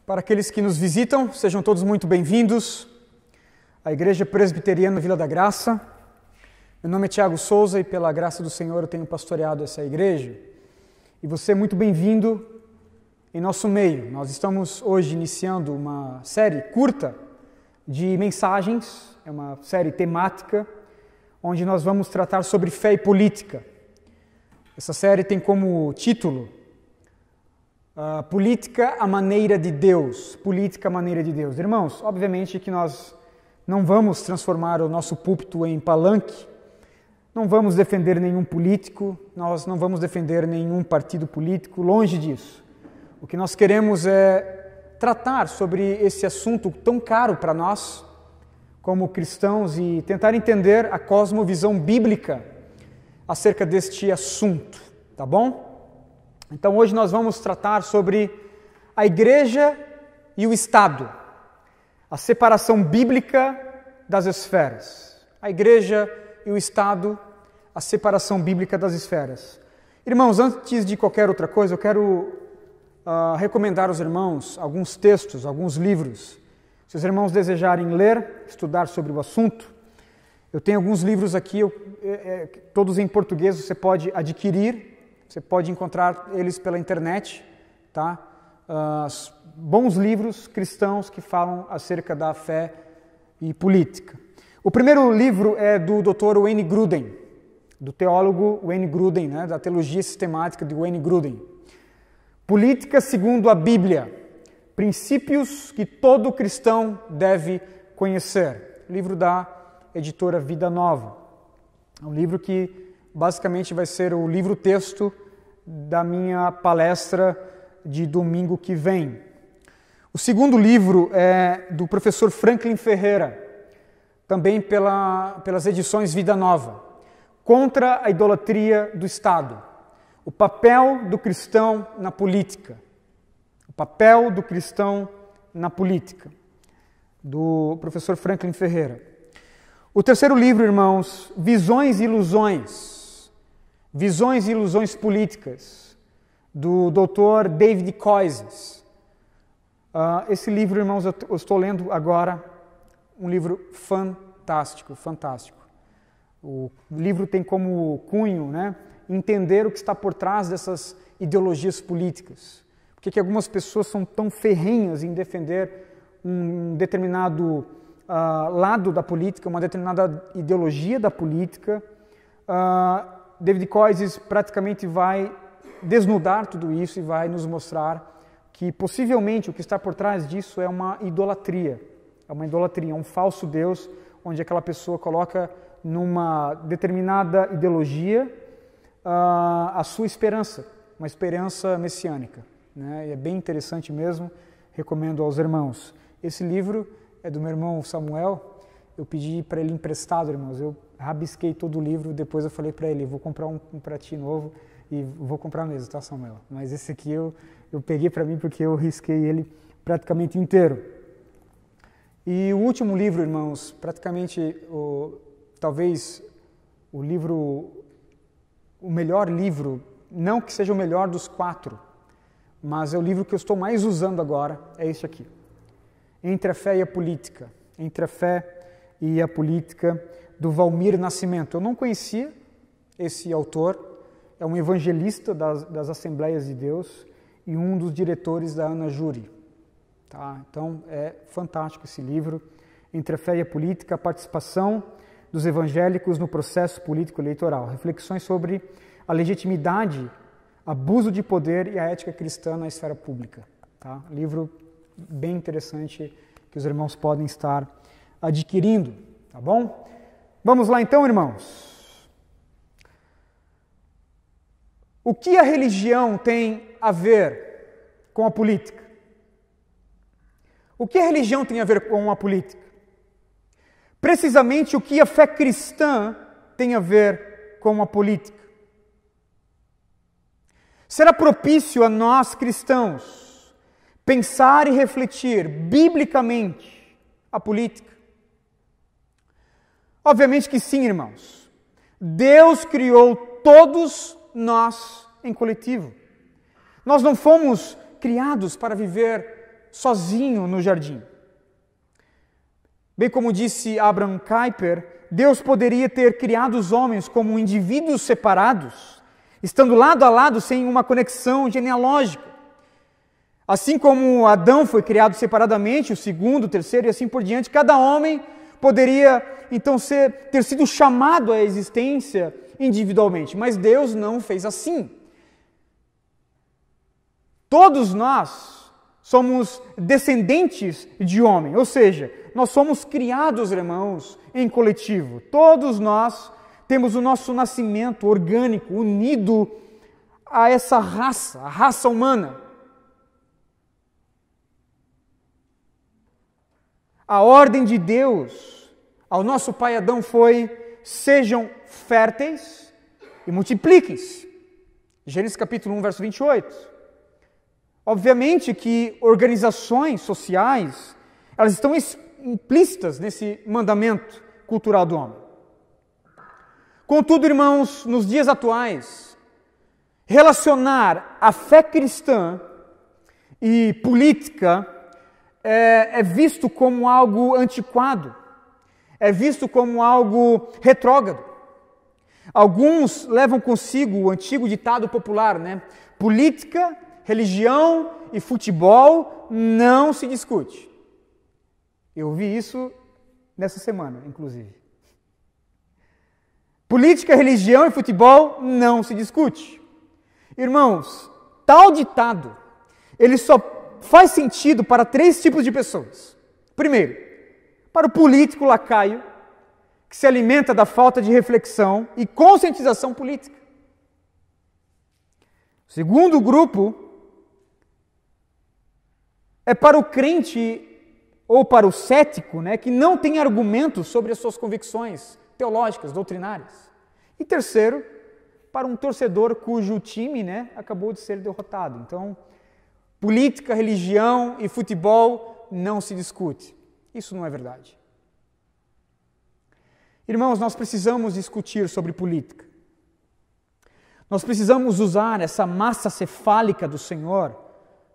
Para aqueles que nos visitam, sejam todos muito bem-vindos à Igreja Presbiteriana Vila da Graça. Meu nome é Tiago Souza e pela graça do Senhor eu tenho pastoreado essa igreja. E você é muito bem-vindo em nosso meio. Nós estamos hoje iniciando uma série curta de mensagens, é uma série temática, onde nós vamos tratar sobre fé e política. Essa série tem como título Política à maneira de Deus. Política à maneira de Deus. Irmãos, obviamente que nós não vamos transformar o nosso púlpito em palanque, não vamos defender nenhum político, nós não vamos defender nenhum partido político, longe disso. O que nós queremos é tratar sobre esse assunto tão caro para nós, como cristãos, e tentar entender a cosmovisão bíblica acerca deste assunto, tá bom? Então hoje nós vamos tratar sobre a igreja e o Estado, a separação bíblica das esferas. A igreja e o Estado, a separação bíblica das esferas. Irmãos, antes de qualquer outra coisa, eu quero recomendar aos irmãos alguns textos, alguns livros. Se os irmãos desejarem ler, estudar sobre o assunto, eu tenho alguns livros aqui, todos em português, você pode adquirir. Você pode encontrar eles pela internet, tá? Bons livros cristãos que falam acerca da fé e política. O primeiro livro é do Dr. Wayne Grudem, do teólogo Wayne Grudem, né? Da teologia sistemática de Wayne Grudem. Política segundo a Bíblia, princípios que todo cristão deve conhecer. Livro da editora Vida Nova. É um livro que basicamente vai ser o livro-texto da minha palestra de domingo que vem. O segundo livro é do professor Franklin Ferreira, também pelas edições Vida Nova. Contra a idolatria do Estado. O papel do cristão na política. O papel do cristão na política, do professor Franklin Ferreira. O terceiro livro, irmãos, Visões e Ilusões. Visões e Ilusões Políticas, do Dr. David Koyzis. Esse livro, irmãos, eu estou lendo agora, um livro fantástico, fantástico. O livro tem como cunho, né, entender o que está por trás dessas ideologias políticas. Por que algumas pessoas são tão ferrenhas em defender um determinado lado da política, uma determinada ideologia da política. David Koyzis praticamente vai desnudar tudo isso e vai nos mostrar que possivelmente o que está por trás disso é uma idolatria. É uma idolatria, um falso Deus, onde aquela pessoa coloca numa determinada ideologia a sua esperança, uma esperança messiânica, né? E é bem interessante mesmo, recomendo aos irmãos. Esse livro é do meu irmão Samuel, eu pedi para ele emprestado, irmãos, eu rabisquei todo o livro, depois eu falei para ele, vou comprar um para ti novo e vou comprar mesmo, tá, Samuel? Mas esse aqui eu peguei para mim porque eu risquei ele praticamente inteiro. E o último livro, irmãos, praticamente, talvez o melhor livro, não que seja o melhor dos 4, mas é o livro que eu estou mais usando agora, é esse aqui. Entre a Fé e a Política. Entre a Fé e a Política, do Valmir Nascimento. Eu não conhecia esse autor, é um evangelista das Assembleias de Deus e um dos diretores da Ana Júri. Tá? Então, é fantástico esse livro, Entre a Fé e a Política, a participação dos evangélicos no processo político eleitoral. Reflexões sobre a legitimidade, abuso de poder e a ética cristã na esfera pública. Tá? Livro bem interessante que os irmãos podem estar adquirindo, tá bom? Vamos lá então, irmãos. O que a religião tem a ver com a política? O que a religião tem a ver com a política? Precisamente o que a fé cristã tem a ver com a política. Será propício a nós cristãos pensar e refletir biblicamente a política? Obviamente que sim, irmãos. Deus criou todos nós em coletivo. Nós não fomos criados para viver sozinho no jardim. Bem como disse Abraham Kuyper, Deus poderia ter criado os homens como indivíduos separados, estando lado a lado sem uma conexão genealógica. Assim como Adão foi criado separadamente, o segundo, o terceiro e assim por diante, cada homem poderia então ter sido chamado à existência individualmente, mas Deus não fez assim. Todos nós somos descendentes de homem, ou seja, nós somos criados, irmãos, em coletivo. Todos nós temos o nosso nascimento orgânico unido a essa raça, a raça humana. A ordem de Deus ao nosso pai Adão foi: sejam férteis e multipliquem-se. Gênesis capítulo 1, verso 28. Obviamente que organizações sociais, elas estão implícitas nesse mandamento cultural do homem. Contudo, irmãos, nos dias atuais, relacionar a fé cristã e política é visto como algo antiquado, é visto como algo retrógrado. Alguns levam consigo o antigo ditado popular, né? Política, religião e futebol não se discute. Eu ouvi isso nessa semana, inclusive. Política, religião e futebol não se discute. Irmãos, tal ditado, ele só faz sentido para 3 tipos de pessoas. Primeiro, para o político lacaio, que se alimenta da falta de reflexão e conscientização política. O segundo grupo é para o crente ou para o cético, né, que não tem argumentos sobre as suas convicções teológicas, doutrinárias. E terceiro, para um torcedor cujo time, né, acabou de ser derrotado. Então, política, religião e futebol não se discute. Isso não é verdade. Irmãos, nós precisamos discutir sobre política. Nós precisamos usar essa massa cefálica do Senhor,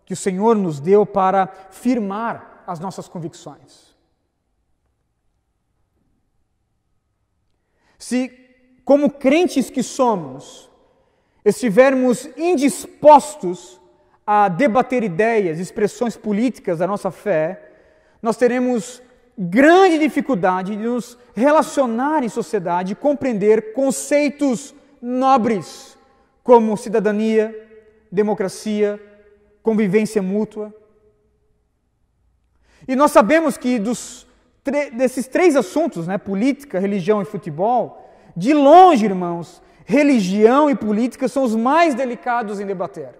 que o Senhor nos deu para firmar as nossas convicções. Se, como crentes que somos, estivermos indispostos a debater ideias, expressões políticas da nossa fé, nós teremos grande dificuldade de nos relacionar em sociedade e compreender conceitos nobres como cidadania, democracia, convivência mútua. E nós sabemos que desses 3 assuntos, né, política, religião e futebol, de longe, irmãos, religião e política são os mais delicados em debater.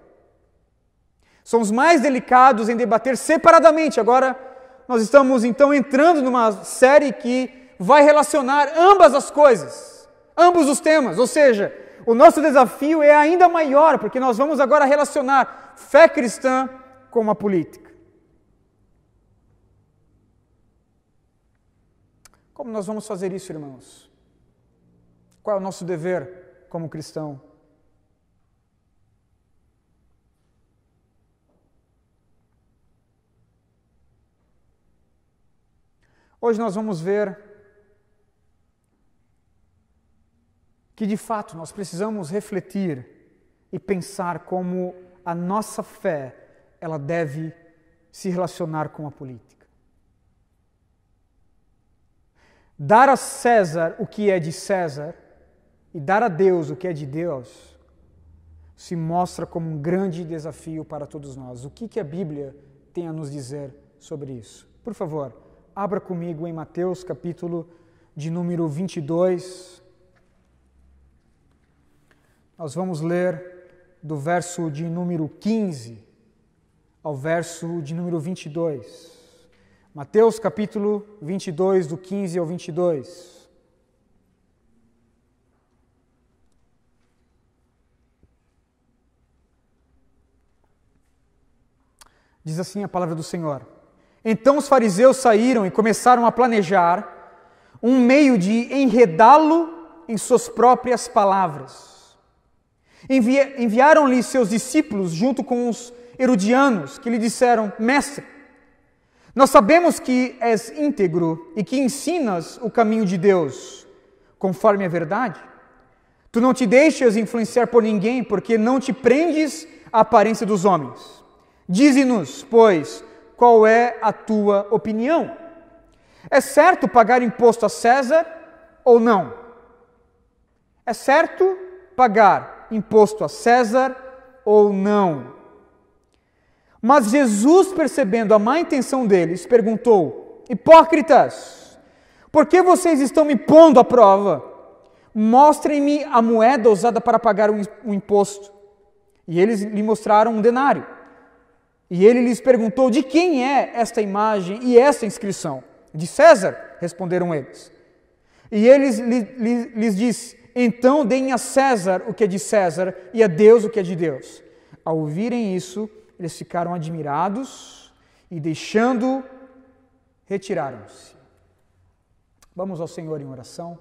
São os mais delicados em debater separadamente. Agora, nós estamos então entrando numa série que vai relacionar ambas as coisas, ambos os temas, ou seja, o nosso desafio é ainda maior, porque nós vamos agora relacionar fé cristã com a política. Como nós vamos fazer isso, irmãos? Qual é o nosso dever como cristão? Hoje nós vamos ver que, de fato, nós precisamos refletir e pensar como a nossa fé, ela deve se relacionar com a política. Dar a César o que é de César e dar a Deus o que é de Deus se mostra como um grande desafio para todos nós. O que a Bíblia tem a nos dizer sobre isso? Por favor, abra comigo em Mateus, capítulo de número 22. Nós vamos ler do verso de número 15 ao verso de número 22. Mateus, capítulo 22, do 15 ao 22. Diz assim a palavra do Senhor: Então os fariseus saíram e começaram a planejar um meio de enredá-lo em suas próprias palavras. Enviaram-lhe seus discípulos junto com os herodianos, que lhe disseram: Mestre, Nós sabemos que és íntegro e que ensinas o caminho de Deus, conforme a verdade. Tu não te deixas influenciar por ninguém, porque não te prendes à aparência dos homens. Dize-nos, pois, qual é a tua opinião? É certo pagar imposto a César ou não? É certo pagar imposto a César ou não? Mas Jesus, percebendo a má intenção deles, perguntou: hipócritas, por que vocês estão me pondo à prova? Mostrem-me a moeda usada para pagar o imposto. E eles lhe mostraram um denário. E ele lhes perguntou: de quem é esta imagem e esta inscrição? De César, responderam eles. E ele lhes disse: então deem a César o que é de César e a Deus o que é de Deus. Ao ouvirem isso, eles ficaram admirados e, deixando, retiraram-se. Vamos ao Senhor em oração.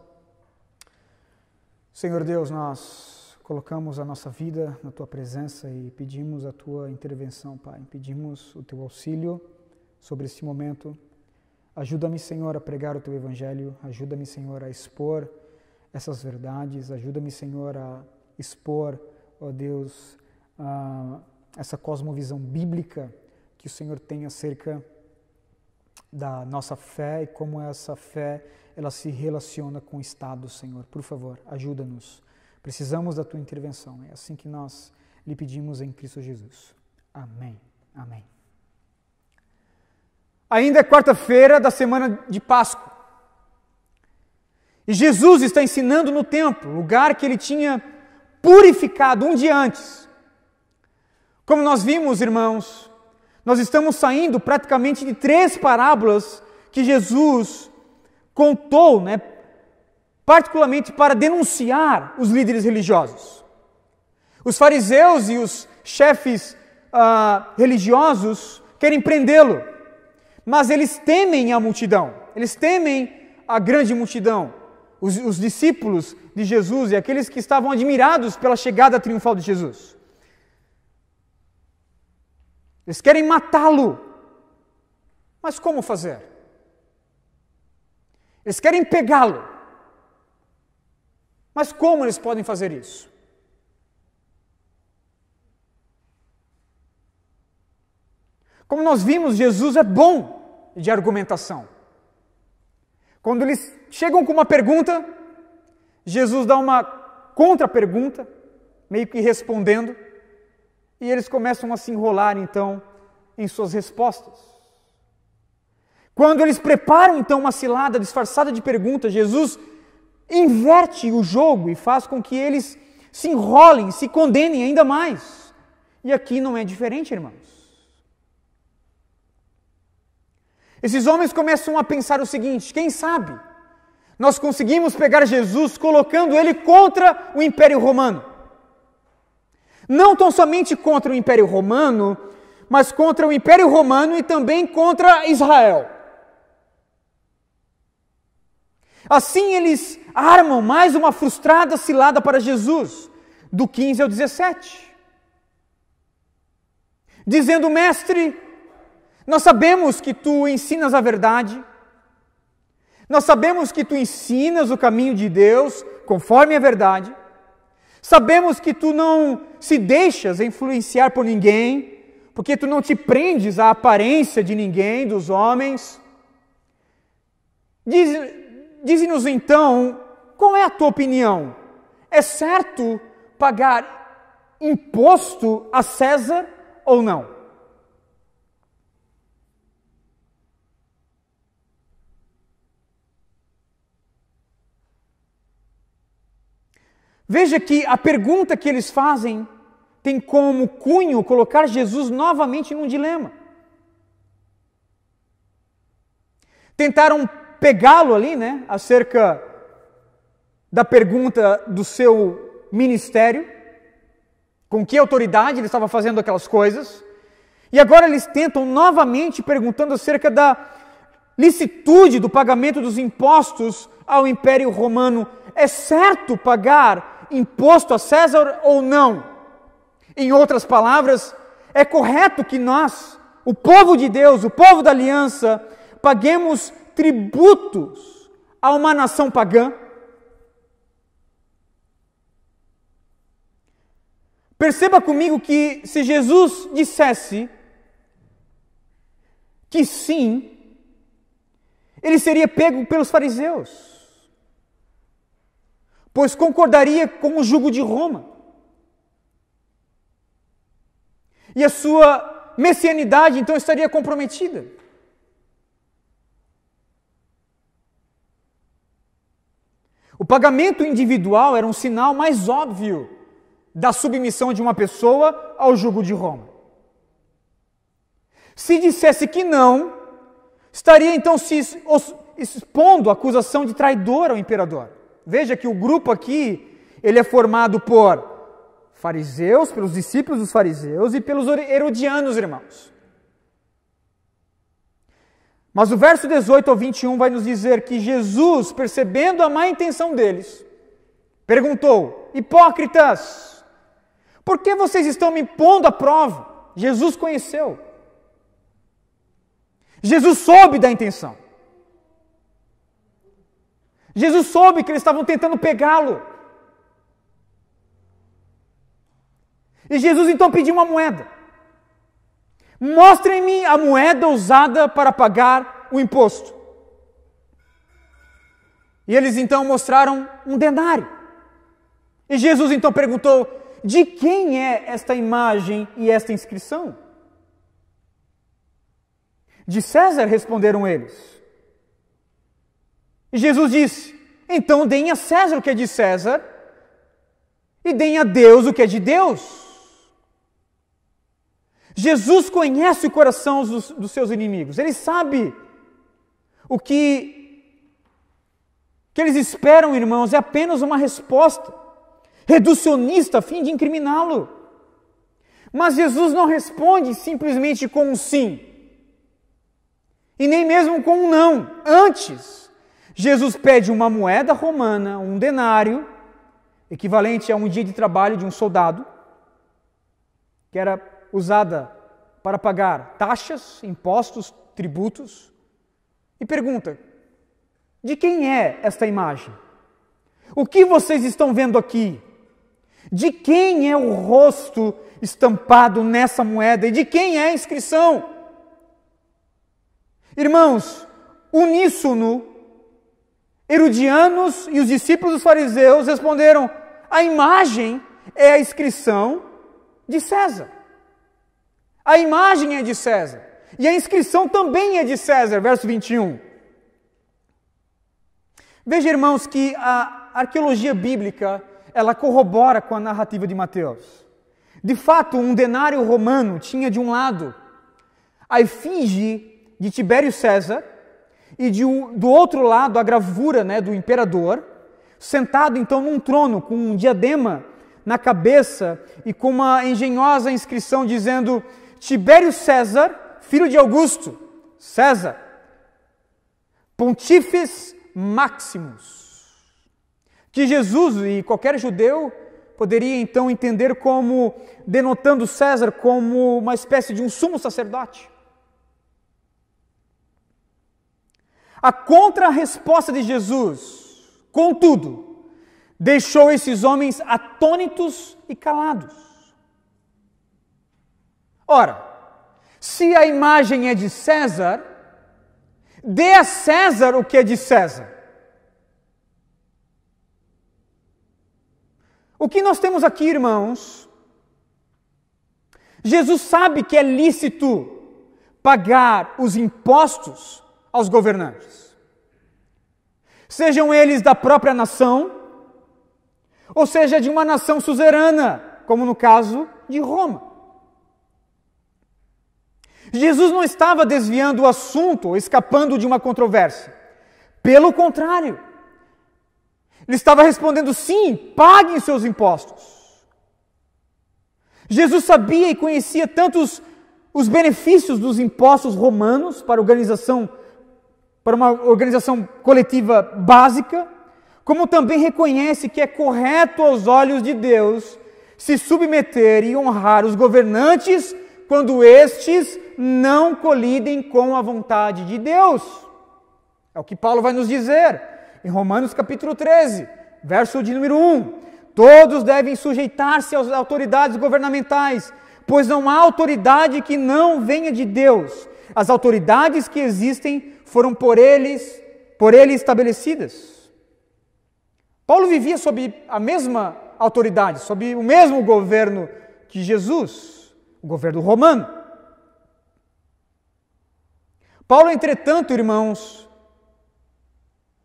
Senhor Deus, nós colocamos a nossa vida na Tua presença e pedimos a Tua intervenção, Pai. Pedimos o Teu auxílio sobre este momento. Ajuda-me, Senhor, a pregar o Teu Evangelho. Ajuda-me, Senhor, a expor essas verdades. Ajuda-me, Senhor, a expor, ó Deus, essa cosmovisão bíblica que o Senhor tem acerca da nossa fé e como essa fé ela se relaciona com o Estado, Senhor. Por favor, ajuda-nos. Precisamos da Tua intervenção. É assim que nós lhe pedimos em Cristo Jesus. Amém. Amém. Ainda é quarta-feira da semana de Páscoa. E Jesus está ensinando no templo, lugar que ele tinha purificado um dia antes. Como nós vimos, irmãos, nós estamos saindo praticamente de 3 parábolas que Jesus contou, particularmente para denunciar os líderes religiosos. Os fariseus e os chefes religiosos querem prendê-lo, mas eles temem a multidão, eles temem a grande multidão, os discípulos de Jesus e aqueles que estavam admirados pela chegada triunfal de Jesus. Eles querem matá-lo, mas como fazer? Eles querem pegá-lo, mas como eles podem fazer isso? Como nós vimos, Jesus é bom de argumentação. Quando eles chegam com uma pergunta, Jesus dá uma contra-pergunta, meio que respondendo, e eles começam a se enrolar, então, em suas respostas. Quando eles preparam, então, uma cilada disfarçada de pergunta, Jesus inverte o jogo e faz com que eles se enrolem, se condenem ainda mais. E aqui não é diferente, irmãos. Esses homens começam a pensar o seguinte: quem sabe nós conseguimos pegar Jesus colocando ele contra o Império Romano. Não tão somente contra o Império Romano, mas contra o Império Romano e também contra Israel. Assim eles armam mais uma frustrada cilada para Jesus, do 15 ao 17. Dizendo: mestre, nós sabemos que tu ensinas a verdade, nós sabemos que tu ensinas o caminho de Deus, conforme a verdade, sabemos que tu não se deixas influenciar por ninguém, porque tu não te prendes à aparência de ninguém, dos homens. Dize-nos então, qual é a tua opinião? É certo pagar imposto a César ou não? Veja que a pergunta que eles fazem tem como cunho colocar Jesus novamente num dilema. Tentaram pegá-lo ali, acerca da pergunta do seu ministério, com que autoridade ele estava fazendo aquelas coisas, e agora eles tentam novamente perguntando acerca da licitude do pagamento dos impostos ao Império Romano. É certo pagar imposto a César ou não? Em outras palavras, é correto que nós o povo de Deus, o povo da aliança, paguemos tributos a uma nação pagã? Perceba comigo que se Jesus dissesse que sim, ele seria pego pelos fariseus, pois concordaria com o jugo de Roma. E a sua messianidade então estaria comprometida. O pagamento individual era um sinal mais óbvio da submissão de uma pessoa ao jugo de Roma. Se dissesse que não, estaria então se expondo à acusação de traidor ao imperador. Veja que o grupo aqui, ele é formado por fariseus, pelos discípulos dos fariseus e pelos herodianos, irmãos. Mas o verso 18 ao 21 vai nos dizer que Jesus, percebendo a má intenção deles, perguntou: hipócritas, por que vocês estão me pondo à prova? Jesus conheceu. Jesus soube da intenção. Jesus soube que eles estavam tentando pegá-lo. E Jesus então pediu uma moeda. Mostrem-me a moeda usada para pagar o imposto. E eles então mostraram um denário. E Jesus então perguntou: de quem é esta imagem e esta inscrição? De César, responderam eles. E Jesus disse: então deem a César o que é de César e deem a Deus o que é de Deus. Jesus conhece o coração dos seus inimigos. Ele sabe o que eles esperam, irmãos, é apenas uma resposta reducionista a fim de incriminá-lo. Mas Jesus não responde simplesmente com um sim, e nem mesmo com um não. Antes, Jesus pede uma moeda romana, um denário, equivalente a um dia de trabalho de um soldado, que era usada para pagar taxas, impostos, tributos, e pergunta: de quem é esta imagem? O que vocês estão vendo aqui? De quem é o rosto estampado nessa moeda? E de quem é a inscrição? Irmãos, uníssono, herodianos e os discípulos dos fariseus responderam: a imagem é a inscrição de César. A imagem é de César. E a inscrição também é de César, verso 21. Veja, irmãos, que a arqueologia bíblica, ela corrobora com a narrativa de Mateus. De fato, um denário romano tinha de um lado a efígie de Tibério César e do outro lado a gravura, do imperador, sentado então num trono com um diadema na cabeça e com uma engenhosa inscrição dizendo: Tibério César, filho de Augusto, César, Pontífice Maximus. Que Jesus e qualquer judeu poderia então entender como, denotando César como uma espécie de um sumo sacerdote. A contra-resposta de Jesus, contudo, deixou esses homens atônitos e calados. Ora, se a imagem é de César, dê a César o que é de César. O que nós temos aqui, irmãos? Jesus sabe que é lícito pagar os impostos aos governantes, sejam eles da própria nação, ou seja, de uma nação suzerana, como no caso de Roma. Jesus não estava desviando o assunto ou escapando de uma controvérsia. Pelo contrário, ele estava respondendo: sim, paguem seus impostos. Jesus sabia e conhecia tanto os benefícios dos impostos romanos para uma organização coletiva básica, como também reconhece que é correto aos olhos de Deus se submeter e honrar os governantes quando estes não colidem com a vontade de Deus. É o que Paulo vai nos dizer em Romanos capítulo 13, verso de número 1. Todos devem sujeitar-se às autoridades governamentais, pois não há autoridade que não venha de Deus. As autoridades que existem foram por ele estabelecidas. Paulo vivia sob a mesma autoridade, sob o mesmo governo que Jesus, o governo romano. Paulo, entretanto, irmãos,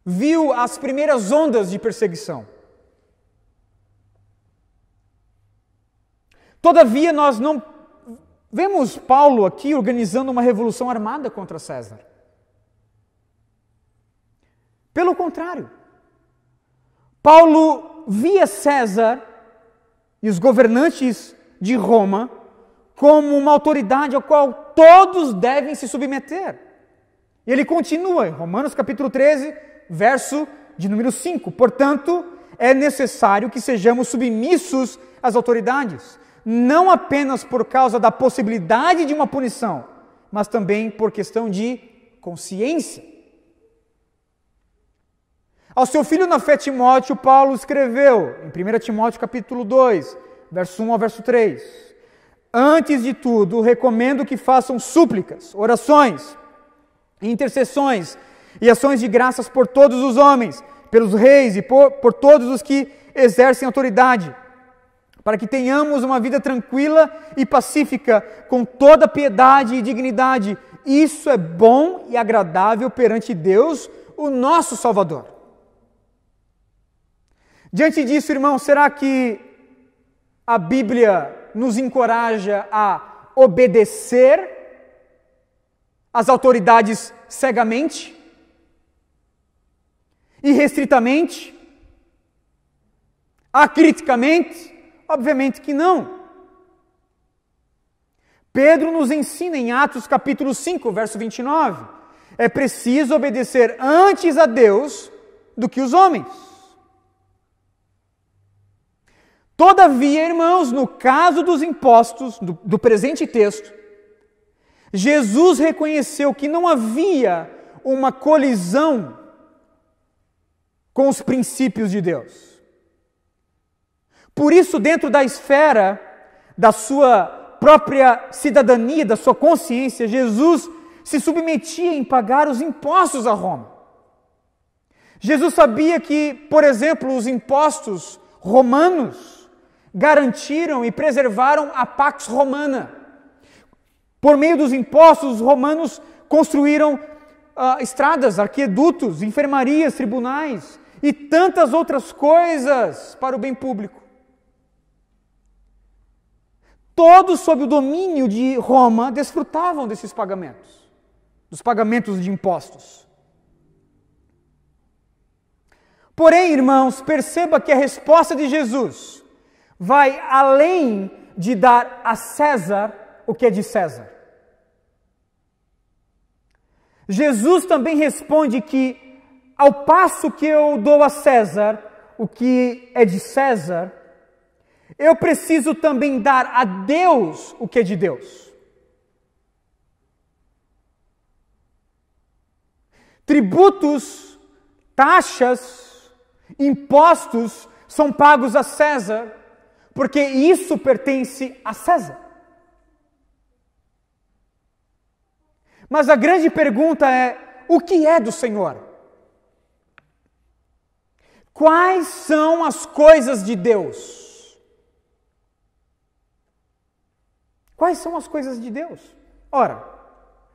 viu as primeiras ondas de perseguição. Todavia, nós não vemos Paulo aqui organizando uma revolução armada contra César. Pelo contrário, Paulo via César e os governantes de Roma como uma autoridade a qual todos devem se submeter. E ele continua em Romanos capítulo 13, verso de número 5. Portanto, é necessário que sejamos submissos às autoridades, não apenas por causa da possibilidade de uma punição, mas também por questão de consciência. Ao seu filho na fé Timóteo, Paulo escreveu, em 1 Timóteo capítulo 2, verso 1 ao verso 3, antes de tudo, recomendo que façam súplicas, orações, intercessões e ações de graças por todos os homens, pelos reis e por todos os que exercem autoridade, para que tenhamos uma vida tranquila e pacífica, com toda piedade e dignidade. Isso é bom e agradável perante Deus, o nosso Salvador. Diante disso, irmão, será que a Bíblia nos encoraja a obedecer às autoridades cegamente? Irrestritamente? Acriticamente? Obviamente que não. Pedro nos ensina em Atos capítulo 5, verso 29, é preciso obedecer antes a Deus do que os homens. Todavia, irmãos, no caso dos impostos, do presente texto, Jesus reconheceu que não havia uma colisão com os princípios de Deus. Por isso, dentro da esfera da sua própria cidadania, da sua consciência, Jesus se submetia em pagar os impostos a Roma. Jesus sabia que, por exemplo, os impostos romanos garantiram e preservaram a Pax Romana. Por meio dos impostos, os romanos construíram estradas, arquedutos, enfermarias, tribunais e tantas outras coisas para o bem público. Todos sob o domínio de Roma desfrutavam desses pagamentos, dos pagamentos de impostos. Porém, irmãos, perceba que a resposta de Jesus vai além de dar a César o que é de César. Jesus também responde que, ao passo que eu dou a César o que é de César, eu preciso também dar a Deus o que é de Deus. Tributos, taxas, impostos são pagos a César, porque isso pertence a César. Mas a grande pergunta é, o que é do Senhor? Quais são as coisas de Deus? Quais são as coisas de Deus? Ora,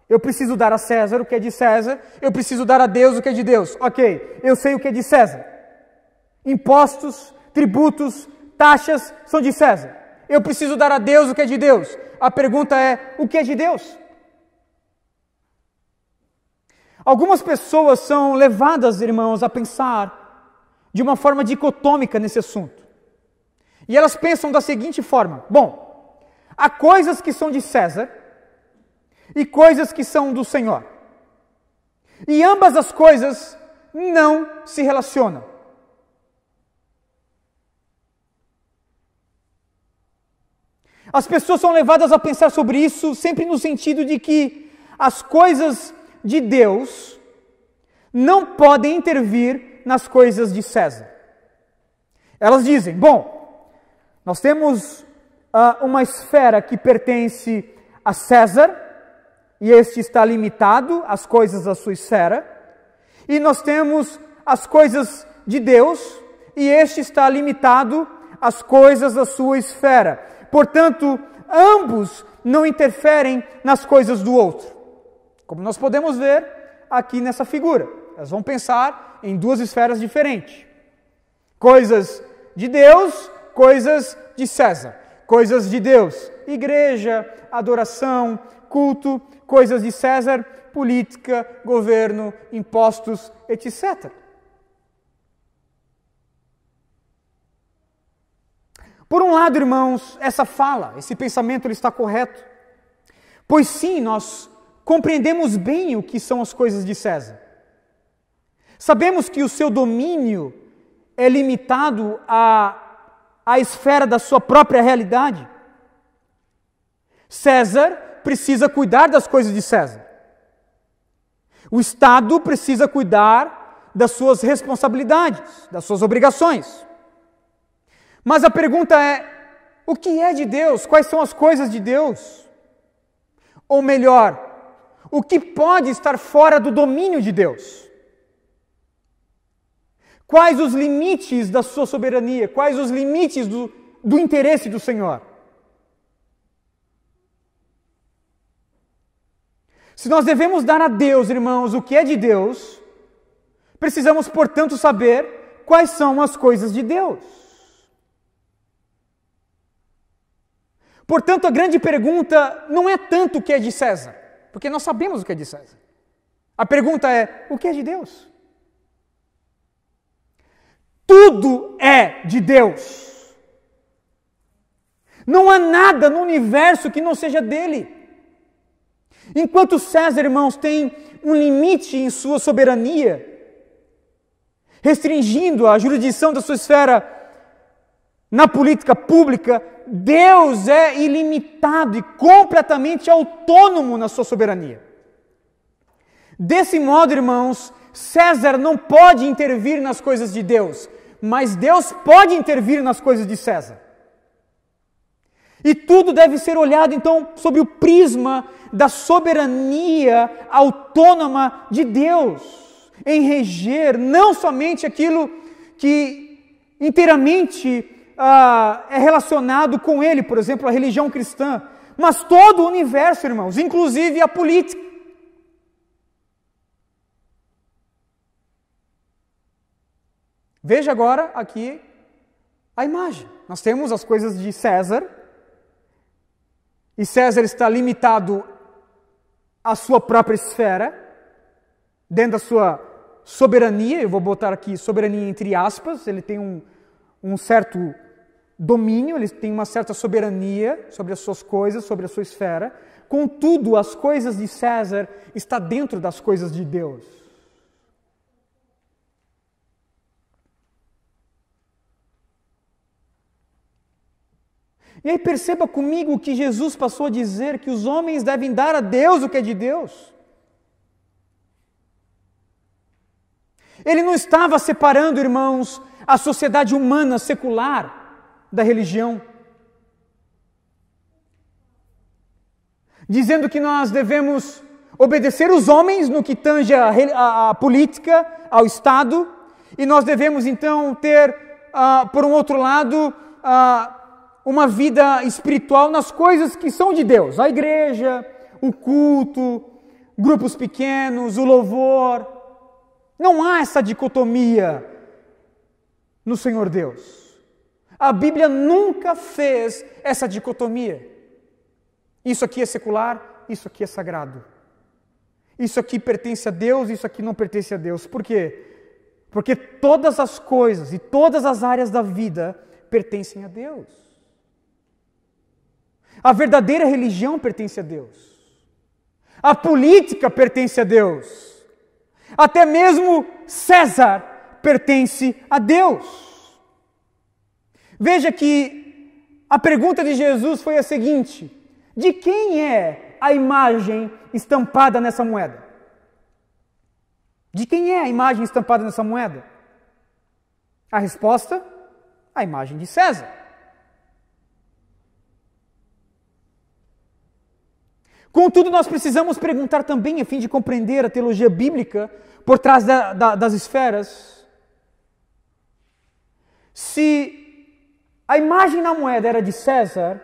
eu preciso dar a César o que é de César, eu preciso dar a Deus o que é de Deus. Ok, eu sei o que é de César. Impostos, tributos, taxas são de César. Eu preciso dar a Deus o que é de Deus. A pergunta é, o que é de Deus? Algumas pessoas são levadas, irmãos, a pensar de uma forma dicotômica nesse assunto. E elas pensam da seguinte forma: bom, há coisas que são de César e coisas que são do Senhor. E ambas as coisas não se relacionam. As pessoas são levadas a pensar sobre isso sempre no sentido de que as coisas de Deus não podem intervir nas coisas de César. Elas dizem, bom, nós temos uma esfera que pertence a César, e este está limitado às coisas da sua esfera, e nós temos as coisas de Deus, e este está limitado às coisas da sua esfera. Portanto, ambos não interferem nas coisas do outro. Como nós podemos ver aqui nessa figura. Elas vão pensar em duas esferas diferentes. Coisas de Deus, coisas de César. Coisas de Deus, igreja, adoração, culto. Coisas de César, política, governo, impostos, etc. Por um lado, irmãos, essa fala, esse pensamento ele está correto. Pois sim, nós compreendemos bem o que são as coisas de César. Sabemos que o seu domínio é limitado à esfera da sua própria realidade. César precisa cuidar das coisas de César. O Estado precisa cuidar das suas responsabilidades, das suas obrigações. Mas a pergunta é, o que é de Deus? Quais são as coisas de Deus? Ou melhor, o que pode estar fora do domínio de Deus? Quais os limites da sua soberania? Quais os limites do interesse do Senhor? Se nós devemos dar a Deus, irmãos, o que é de Deus, precisamos, portanto, saber quais são as coisas de Deus. Portanto, a grande pergunta não é tanto o que é de César, porque nós sabemos o que é de César. A pergunta é, o que é de Deus? Tudo é de Deus. Não há nada no universo que não seja dele. Enquanto César, irmãos, tem um limite em sua soberania, restringindo a jurisdição da sua esfera na política pública, Deus é ilimitado e completamente autônomo na sua soberania. Desse modo, irmãos, César não pode intervir nas coisas de Deus, mas Deus pode intervir nas coisas de César. E tudo deve ser olhado, então, sob o prisma da soberania autônoma de Deus, em reger não somente aquilo que inteiramente é relacionado com Ele, por exemplo, a religião cristã, mas todo o universo, irmãos, inclusive a política. Veja agora aqui a imagem. Nós temos as coisas de César, e César está limitado à sua própria esfera, dentro da sua soberania, eu vou botar aqui soberania entre aspas, ele tem um certo domínio, ele tem uma certa soberania sobre as suas coisas, sobre a sua esfera. Contudo, as coisas de César estão dentro das coisas de Deus. E aí perceba comigo que Jesus passou a dizer que os homens devem dar a Deus o que é de Deus. Ele não estava separando, irmãos, a sociedade humana secular da religião, dizendo que nós devemos obedecer os homens no que tange a política, ao Estado, e nós devemos então ter, por um outro lado, uma vida espiritual nas coisas que são de Deus, a igreja, o culto, grupos pequenos, o louvor. Não há essa dicotomia no Senhor Deus. A Bíblia nunca fez essa dicotomia. Isso aqui é secular, isso aqui é sagrado. Isso aqui pertence a Deus, isso aqui não pertence a Deus. Por quê? Porque todas as coisas e todas as áreas da vida pertencem a Deus. A verdadeira religião pertence a Deus. A política pertence a Deus. Até mesmo César pertence a Deus. Veja que A pergunta de Jesus foi a seguinte: de quem é a imagem estampada nessa moeda? De quem é a imagem estampada nessa moeda? A resposta: a imagem de César. Contudo, nós precisamos perguntar também, a fim de compreender a teologia bíblica por trás das esferas, se a imagem na moeda era de César,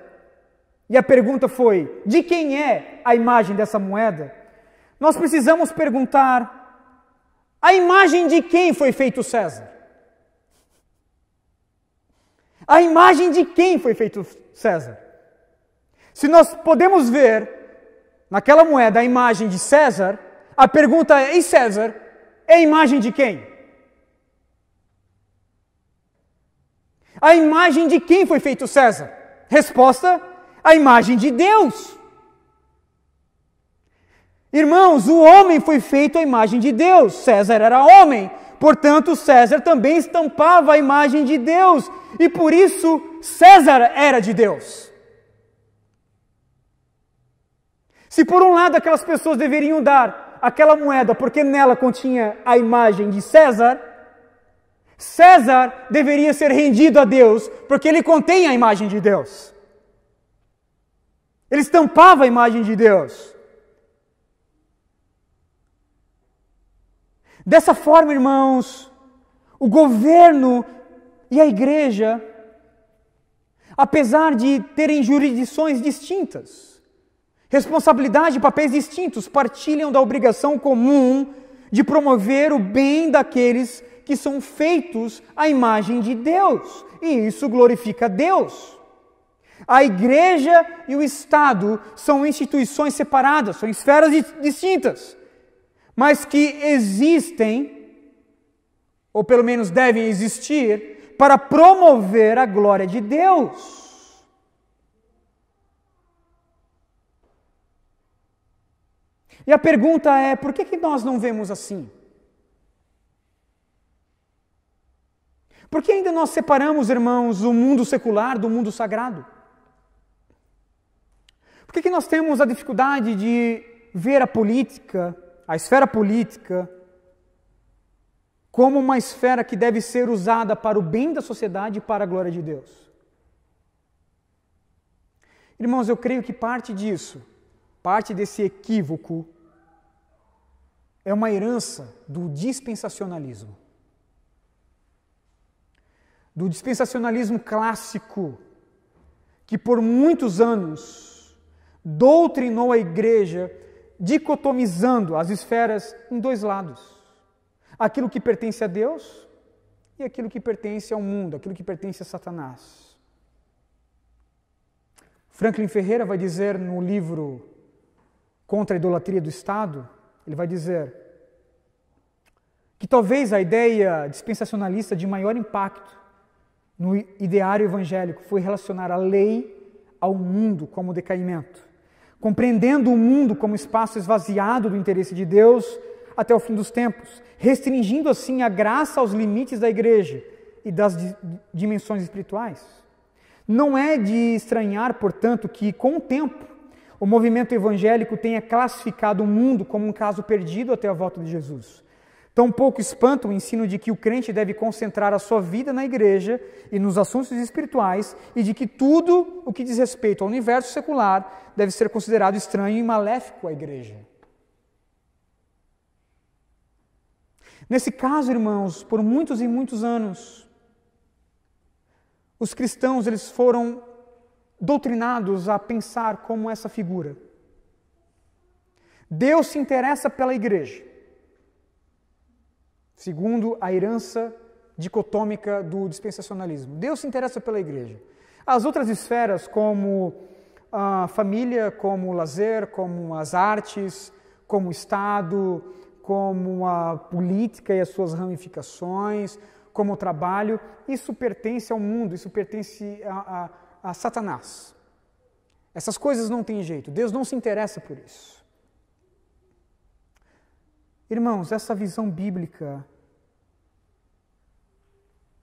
e a pergunta foi: de quem é a imagem dessa moeda? Nós precisamos perguntar: a imagem de quem foi feito César? A imagem de quem foi feito César? Se nós podemos ver naquela moeda a imagem de César, a pergunta é: e César é a imagem de quem? A imagem de quem foi feito César? Resposta: a imagem de Deus. Irmãos, o homem foi feito à imagem de Deus. César era homem, portanto César também estampava a imagem de Deus, e por isso César era de Deus. Se por um lado aquelas pessoas deveriam dar aquela moeda porque nela continha a imagem de César, César deveria ser rendido a Deus porque ele contém a imagem de Deus. Ele estampava a imagem de Deus. Dessa forma, irmãos, o governo e a igreja, apesar de terem jurisdições distintas, responsabilidade e papéis distintos, partilham da obrigação comum de promover o bem daqueles que são feitos à imagem de Deus, e isso glorifica a Deus. A igreja e o Estado são instituições separadas, são esferas distintas, mas que existem, ou pelo menos devem existir, para promover a glória de Deus. E a pergunta é: por que nós não vemos assim? Por que ainda nós separamos, irmãos, o mundo secular do mundo sagrado? Por que nós temos a dificuldade de ver a política, a esfera política, como uma esfera que deve ser usada para o bem da sociedade e para a glória de Deus? Irmãos, eu creio que parte disso, parte desse equívoco, é uma herança do dispensacionalismo. Do dispensacionalismo clássico, que por muitos anos doutrinou a igreja, dicotomizando as esferas em dois lados. Aquilo que pertence a Deus e aquilo que pertence ao mundo, aquilo que pertence a Satanás. Franklin Ferreira vai dizer no livro Contra a Idolatria do Estado, ele vai dizer que talvez a ideia dispensacionalista de maior impacto no ideário evangélico foi relacionar a lei ao mundo como decaimento, compreendendo o mundo como espaço esvaziado do interesse de Deus até o fim dos tempos, restringindo assim a graça aos limites da igreja e das dimensões espirituais. Não é de estranhar, portanto, que com o tempo o movimento evangélico tenha classificado o mundo como um caso perdido até a volta de Jesus. Tampouco espanta o ensino de que o crente deve concentrar a sua vida na igreja e nos assuntos espirituais, e de que tudo o que diz respeito ao universo secular deve ser considerado estranho e maléfico à igreja. Nesse caso, irmãos, por muitos e muitos anos, os cristãos eles foram doutrinados a pensar como essa figura. Deus se interessa pela igreja, segundo a herança dicotômica do dispensacionalismo. Deus se interessa pela igreja. As outras esferas, como a família, como o lazer, como as artes, como o Estado, como a política e as suas ramificações, como o trabalho, isso pertence ao mundo, isso pertence a Satanás. Essas coisas não têm jeito, Deus não se interessa por isso. Irmãos, essa visão bíblica,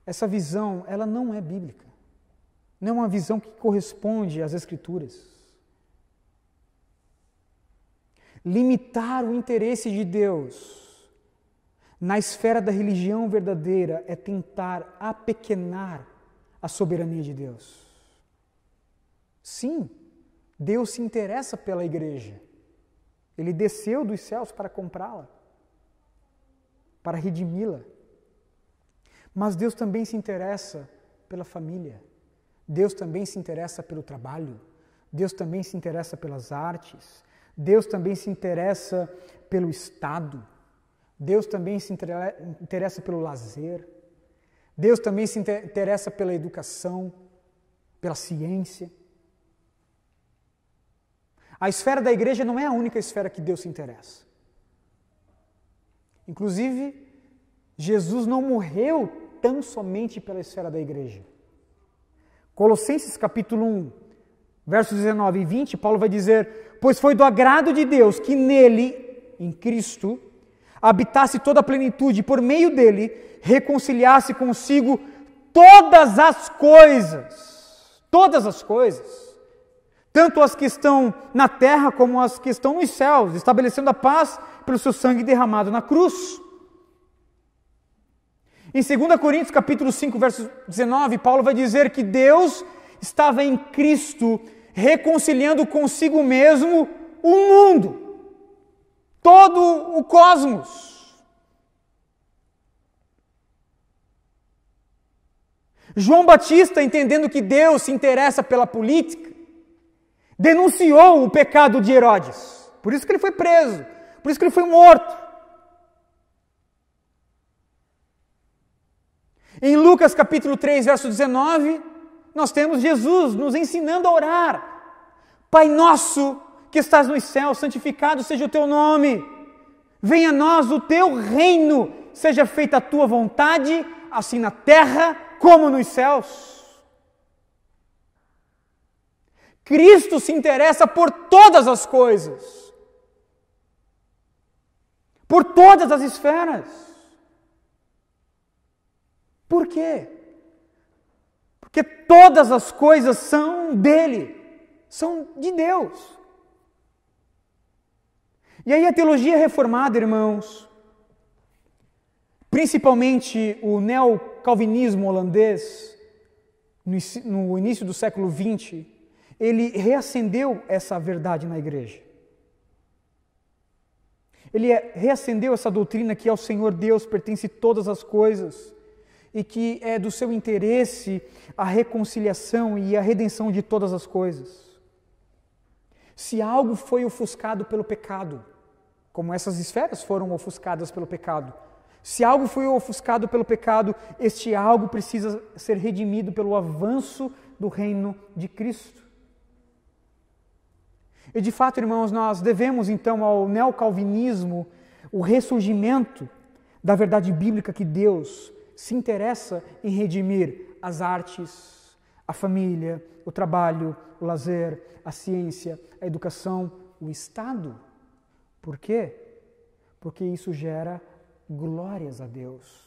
essa visão, ela não é bíblica. não é uma visão que corresponde às Escrituras. Limitar o interesse de Deus na esfera da religião verdadeira é tentar apequenar a soberania de Deus. Sim, Deus se interessa pela igreja. Ele desceu dos céus para comprá-la, para redimi-la. Mas Deus também se interessa pela família. Deus também se interessa pelo trabalho. Deus também se interessa pelas artes. Deus também se interessa pelo Estado. Deus também se interessa pelo lazer. Deus também se interessa pela educação, pela ciência. A esfera da igreja não é a única esfera que Deus se interessa. Inclusive, Jesus não morreu tão somente pela esfera da igreja. Colossenses capítulo 1, versos 19 e 20, Paulo vai dizer: pois foi do agrado de Deus que nele, em Cristo, habitasse toda a plenitude, e por meio dele reconciliasse consigo todas as coisas, tanto as que estão na terra como as que estão nos céus, estabelecendo a paz pelo seu sangue derramado na cruz. Em 2 Coríntios capítulo 5, verso 19, Paulo vai dizer que Deus estava em Cristo reconciliando consigo mesmo o mundo, todo o cosmos. João Batista, entendendo que Deus se interessa pela política, denunciou o pecado de Herodes. Por isso que ele foi preso, por isso que ele foi morto. Em Lucas capítulo 3, verso 19, nós temos Jesus nos ensinando a orar. Pai nosso que estás nos céus, santificado seja o teu nome. Venha a nós o teu reino, seja feita a tua vontade, assim na terra como nos céus. Cristo se interessa por todas as coisas, por todas as esferas. Por quê? Porque todas as coisas são dele, são de Deus. E aí a teologia reformada, irmãos, principalmente o neocalvinismo holandês, no início do século XX, ele reacendeu essa verdade na igreja. Ele reacendeu essa doutrina que ao Senhor Deus pertence todas as coisas e que é do seu interesse a reconciliação e a redenção de todas as coisas. Se algo foi ofuscado pelo pecado, como essas esferas foram ofuscadas pelo pecado, se algo foi ofuscado pelo pecado, este algo precisa ser redimido pelo avanço do reino de Cristo. E de fato, irmãos, nós devemos então ao neocalvinismo o ressurgimento da verdade bíblica que Deus se interessa em redimir as artes, a família, o trabalho, o lazer, a ciência, a educação, o Estado. Por quê? Porque isso gera glórias a Deus.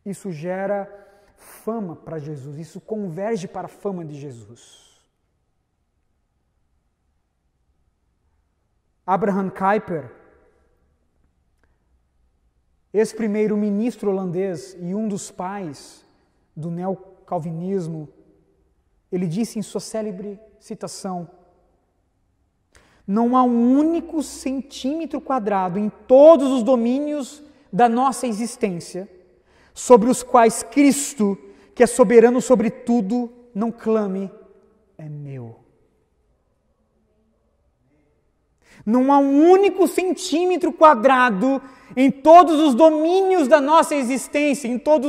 Isso gera fama para Jesus, isso converge para a fama de Jesus. Abraham Kuyper, ex-primeiro-ministro holandês e um dos pais do neocalvinismo, ele disse em sua célebre citação: não há um único centímetro quadrado em todos os domínios da nossa existência sobre os quais Cristo, que é soberano sobre tudo, não clame, é meu. Não há um único centímetro quadrado em todos os domínios da nossa existência, em todo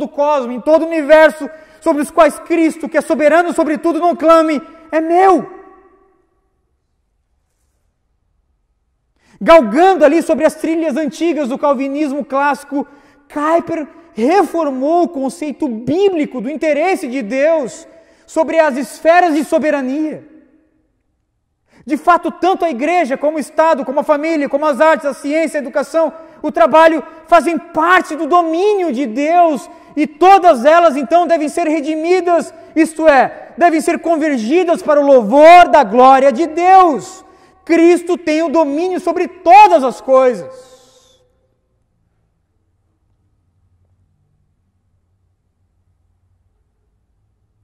o cosmos, em todo o universo, sobre os quais Cristo, que é soberano sobre tudo, não clame, é meu. Galgando ali sobre as trilhas antigas do calvinismo clássico, Kuyper reformou o conceito bíblico do interesse de Deus sobre as esferas de soberania. De fato, tanto a igreja, como o Estado, como a família, como as artes, a ciência, a educação, o trabalho fazem parte do domínio de Deus e todas elas então devem ser redimidas, isto é, devem ser convergidas para o louvor da glória de Deus. Cristo tem o domínio sobre todas as coisas.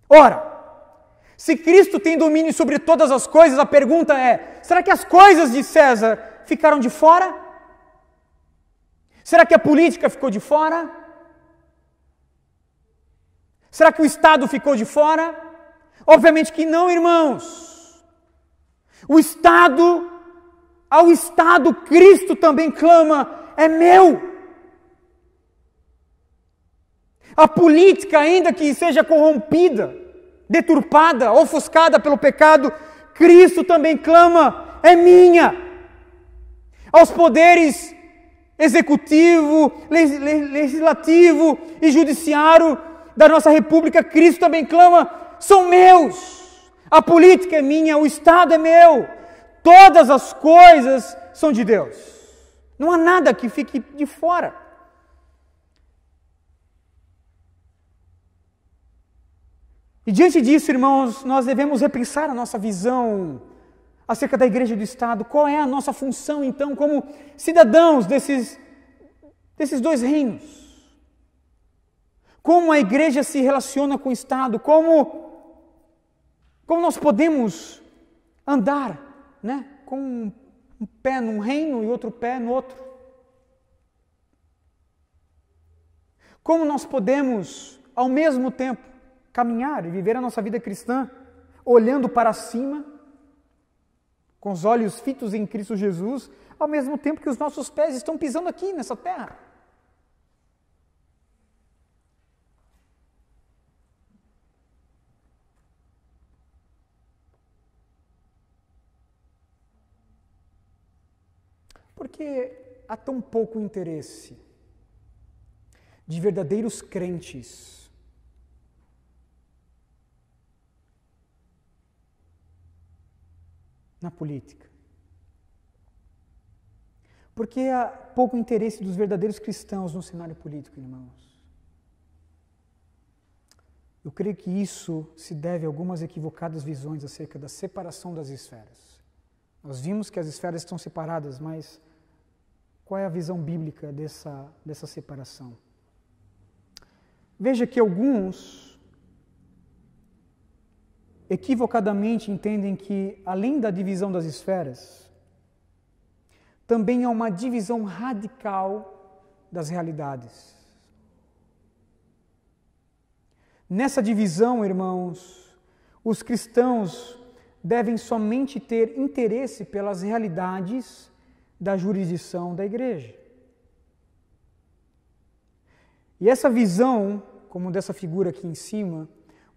Ora, se Cristo tem domínio sobre todas as coisas, a pergunta é: será que as coisas de César ficaram de fora? Será que a política ficou de fora? Será que o Estado ficou de fora? Obviamente que não, irmãos. Ao Estado, Cristo também clama: é meu. A política, ainda que seja corrompida, deturpada, ofuscada pelo pecado, Cristo também clama: é minha. Aos poderes executivo, legislativo e judiciário da nossa república, Cristo também clama: são meus. A política é minha, o Estado é meu. Todas as coisas são de Deus. Não há nada que fique de fora. E diante disso, irmãos, nós devemos repensar a nossa visão acerca da igreja e do Estado. Qual é a nossa função, então, como cidadãos desses dois reinos? Como a igreja se relaciona com o Estado? Como nós podemos andar, né, com um pé num reino e outro pé no outro? Como nós podemos, ao mesmo tempo, caminhar e viver a nossa vida cristã olhando para cima, com os olhos fitos em Cristo Jesus, ao mesmo tempo que os nossos pés estão pisando aqui nessa terra? Porque há tão pouco interesse de verdadeiros crentes na política. Porque há pouco interesse dos verdadeiros cristãos no cenário político, irmãos. Eu creio que isso se deve a algumas equivocadas visões acerca da separação das esferas. Nós vimos que as esferas estão separadas, mas qual é a visão bíblica dessa separação? Veja que alguns equivocadamente entendem que, além da divisão das esferas, também há uma divisão radical das realidades. Nessa divisão, irmãos, os cristãos devem somente ter interesse pelas realidades da jurisdição da igreja. E essa visão, como dessa figura aqui em cima,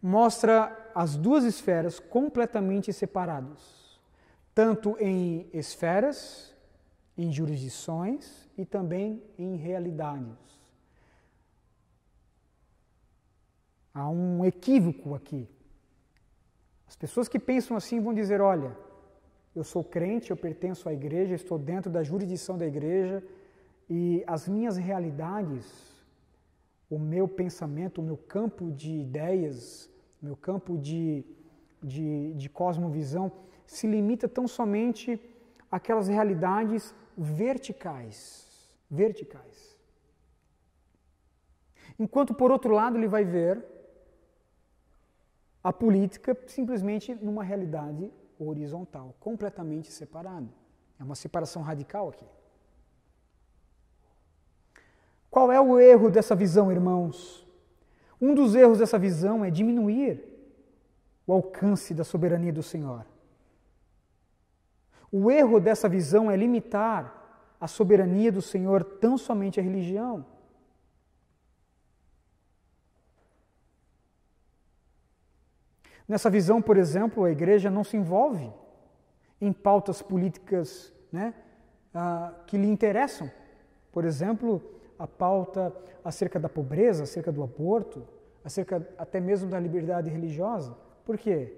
mostra as duas esferas completamente separadas, tanto em esferas, em jurisdições e também em realidades. Há um equívoco aqui. As pessoas que pensam assim vão dizer: olha, eu sou crente, eu pertenço à igreja, estou dentro da jurisdição da igreja e as minhas realidades, o meu pensamento, o meu campo de ideias, o meu campo de cosmovisão se limita tão somente àquelas realidades verticais. Enquanto, por outro lado, ele vai ver a política simplesmente numa realidade horizontal, completamente separada. É uma separação radical aqui. Qual é o erro dessa visão, irmãos? Um dos erros dessa visão é diminuir o alcance da soberania do Senhor. O erro dessa visão é limitar a soberania do Senhor tão somente à religião. Nessa visão, por exemplo, a igreja não se envolve em pautas políticas, que lhe interessam. Por exemplo, a pauta acerca da pobreza, acerca do aborto, acerca até mesmo da liberdade religiosa. Por quê?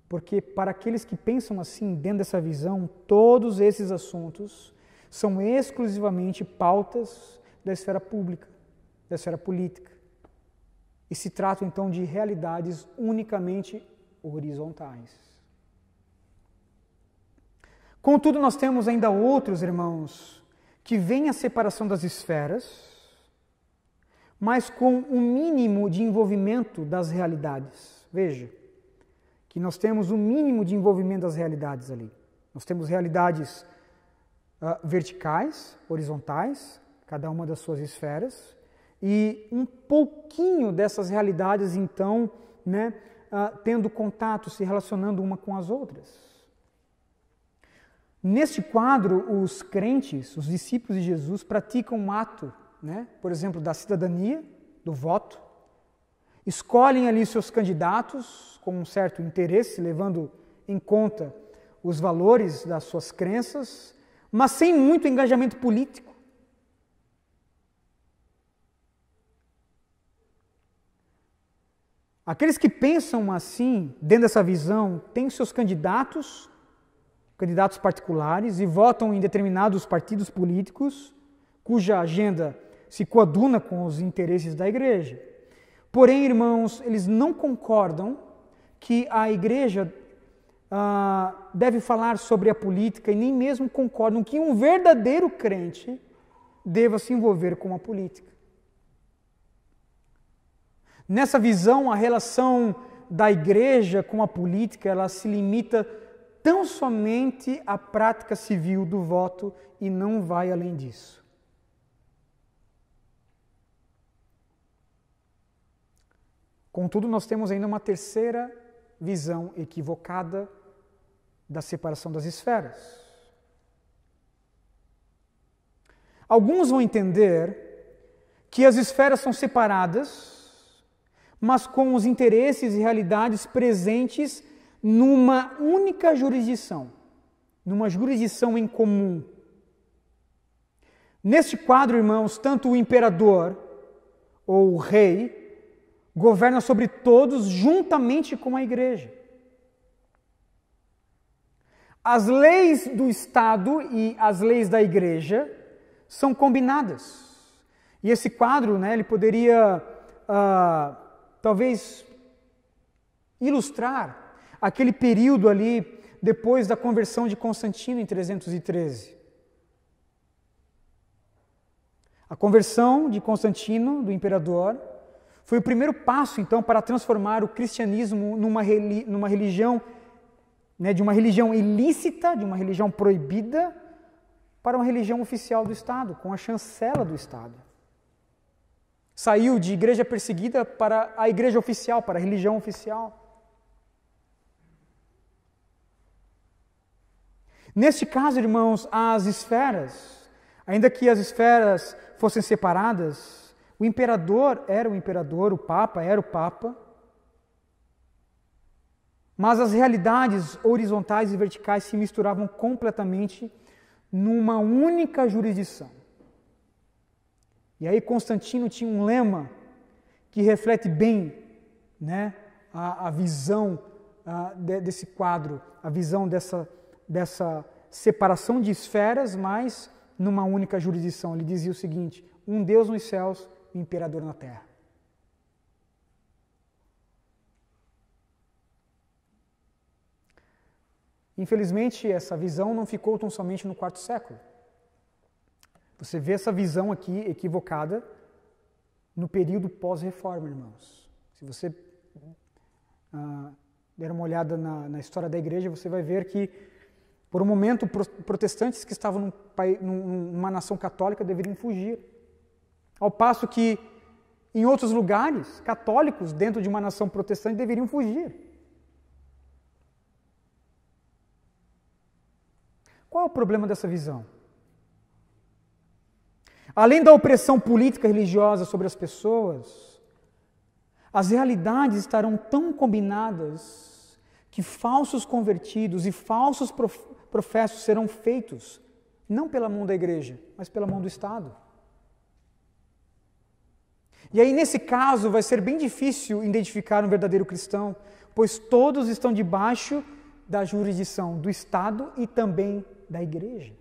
Porque para aqueles que pensam assim, dentro dessa visão, todos esses assuntos são exclusivamente pautas da esfera pública, da esfera política. E se tratam então de realidades unicamente horizontais. Contudo, nós temos ainda outros, irmãos, que veem a separação das esferas, mas com um mínimo de envolvimento das realidades. Veja, que nós temos um mínimo de envolvimento das realidades ali. Nós temos realidades verticais, horizontais, cada uma das suas esferas, e um pouquinho dessas realidades, então, tendo contato, se relacionando uma com as outras. Neste quadro, os crentes, os discípulos de Jesus, praticam um ato, por exemplo, da cidadania, do voto, escolhem ali seus candidatos com um certo interesse, levando em conta os valores das suas crenças, mas sem muito engajamento político. Aqueles que pensam assim, dentro dessa visão, têm seus candidatos particulares, e votam em determinados partidos políticos, cuja agenda se coaduna com os interesses da igreja. Porém, irmãos, eles não concordam que a igreja deve falar sobre a política, e nem mesmo concordam que um verdadeiro crente deva se envolver com a política. Nessa visão, a relação da igreja com a política, ela se limita tão somente à prática civil do voto e não vai além disso. Contudo, nós temos ainda uma terceira visão equivocada da separação das esferas. Alguns vão entender que as esferas são separadas, mas com os interesses e realidades presentes numa única jurisdição, numa jurisdição em comum. Neste quadro, irmãos, tanto o imperador ou o rei governa sobre todos juntamente com a igreja. As leis do Estado e as leis da igreja são combinadas. E esse quadro, ele poderia talvez ilustrar aquele período ali depois da conversão de Constantino em 313. A conversão de Constantino, do imperador, foi o primeiro passo, então, para transformar o cristianismo numa religião, de uma religião ilícita, de uma religião proibida, para uma religião oficial do Estado, com a chancela do Estado. Saiu de igreja perseguida para a igreja oficial, para a religião oficial. Neste caso, irmãos, as esferas, ainda que as esferas fossem separadas, o imperador era o imperador, o papa era o papa, mas as realidades horizontais e verticais se misturavam completamente numa única jurisdição. E aí Constantino tinha um lema que reflete bem a visão desse quadro, a visão dessa separação de esferas, mas numa única jurisdição. Ele dizia o seguinte: um Deus nos céus e um imperador na terra. Infelizmente, essa visão não ficou tão somente no quarto século. Você vê essa visão aqui equivocada no período pós-reforma, irmãos. Se você der uma olhada na história da igreja, você vai ver que, por um momento, protestantes que estavam numa nação católica deveriam fugir. Ao passo que, em outros lugares, católicos dentro de uma nação protestante deveriam fugir. Qual é o problema dessa visão? Além da opressão política e religiosa sobre as pessoas, as realidades estarão tão combinadas que falsos convertidos e falsos professos serão feitos, não pela mão da igreja, mas pela mão do Estado. E aí, nesse caso, vai ser bem difícil identificar um verdadeiro cristão, pois todos estão debaixo da jurisdição do Estado e também da igreja.